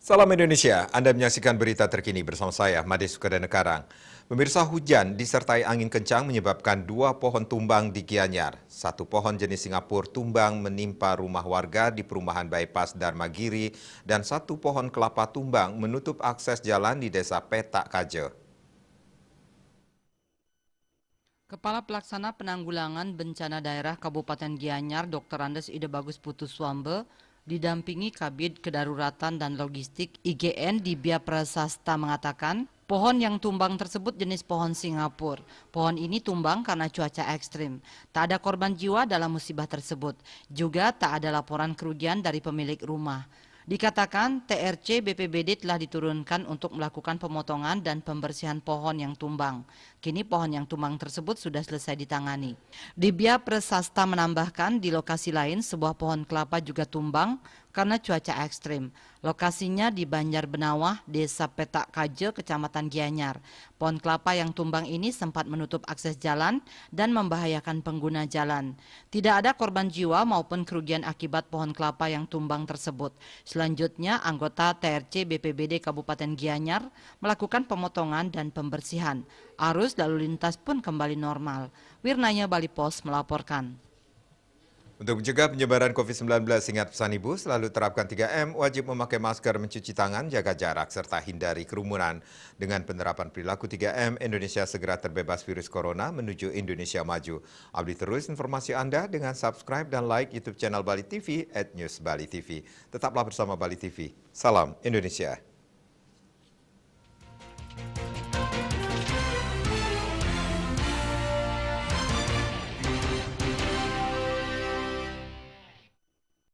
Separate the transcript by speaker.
Speaker 1: Salam Indonesia, Anda menyaksikan berita terkini bersama saya, Made Sukadana Karang. Pemirsa, hujan disertai angin kencang menyebabkan 2 pohon tumbang di Gianyar. 1 pohon jenis Singapura tumbang menimpa rumah warga di perumahan Bypass Dharmagiri dan 1 pohon kelapa tumbang menutup akses jalan di desa Petak Kaje.
Speaker 2: Kepala Pelaksana Penanggulangan Bencana Daerah Kabupaten Gianyar, Dr. Andes Ide Bagus Putuswambe, didampingi Kabid Kedaruratan dan Logistik IGN di Bia Prasasta mengatakan, pohon yang tumbang tersebut jenis pohon Singapura. Pohon ini tumbang karena cuaca ekstrim. Tak ada korban jiwa dalam musibah tersebut. Juga tak ada laporan kerugian dari pemilik rumah. Dikatakan TRC BPBD telah diturunkan untuk melakukan pemotongan dan pembersihan pohon yang tumbang. Kini pohon yang tumbang tersebut sudah selesai ditangani. Dibia Prasasta menambahkan di lokasi lain sebuah pohon kelapa juga tumbang karena cuaca ekstrim. Lokasinya di Banjar Benawah, Desa Petak Kaje, Kecamatan Gianyar. Pohon kelapa yang tumbang ini sempat menutup akses jalan dan membahayakan pengguna jalan. Tidak ada korban jiwa maupun kerugian akibat pohon kelapa yang tumbang tersebut. Selanjutnya, anggota TRC BPBD Kabupaten Gianyar melakukan pemotongan dan pembersihan. Arus lalu lintas pun kembali normal. Wirnanya Bali Pos melaporkan.
Speaker 1: Untuk mencegah penyebaran COVID-19, ingat pesan Ibu, selalu terapkan 3M, wajib memakai masker, mencuci tangan, jaga jarak, serta hindari kerumunan. Dengan penerapan perilaku 3M, Indonesia segera terbebas virus corona menuju Indonesia maju. Update terus informasi Anda dengan subscribe dan like YouTube channel Bali TV @newsbalitv. Tetaplah bersama Bali TV. Salam Indonesia.